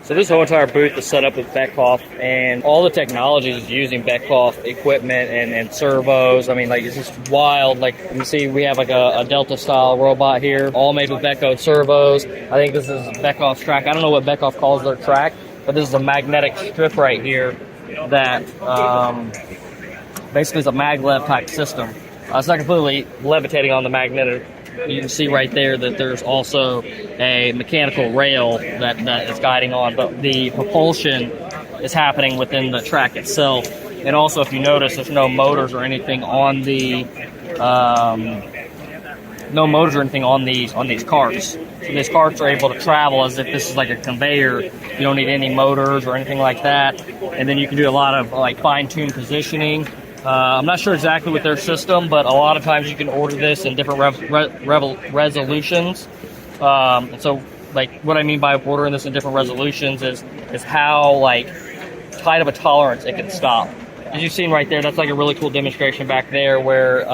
So this whole entire booth is set up with Beckhoff, and all the technology is using Beckhoff equipment and servos. I mean, like, it's just wild. Like, you can see we have like a Delta-style robot here, all made with Beckhoff servos. I think this is Beckhoff's track. I don't know what Beckhoff calls their track, but this is a magnetic strip right here that basically is a maglev type system. It's not completely levitating on the magnetic. You can see right there that there's also a mechanical rail that is guiding on, but the propulsion is happening within the track itself. And also, if you notice, there's no motors or anything on the these carts. So these carts are able to travel as if this is like a conveyor. You don't need any motors or anything like that. And then you can do a lot of like fine-tuned positioning. I'm not sure exactly with their system, but a lot of times you can order this in different resolutions. And so, like, what I mean by ordering this in different resolutions is how, like, tight of a tolerance it can stop. As you've seen right there, that's like a really cool demonstration back there where,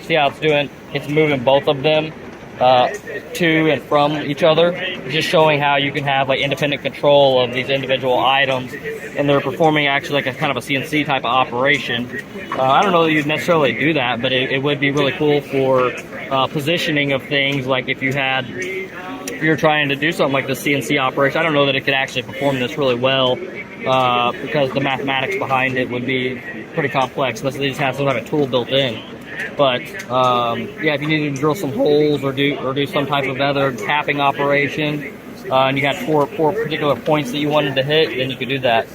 see how it's doing? It's moving both of them to and from each other, just showing how you can have like independent control of these individual items, and they're performing actually like a kind of a CNC type of operation. I don't know that you'd necessarily do that, but it would be really cool for positioning of things. Like if you're trying to do something like the CNC operation, I don't know that it could actually perform this really well because the mathematics behind it would be pretty complex unless they just have some type of tool built in. But yeah, if you needed to drill some holes or do some type of other tapping operation, and you had four particular points that you wanted to hit, then you could do that.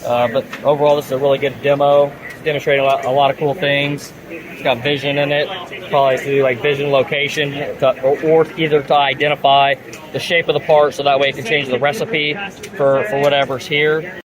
But overall, this is a really good demo. It's demonstrating a lot of cool things. It's got vision in it, probably to do like vision location, or either to identify the shape of the part, so that way it can change the recipe for whatever's here.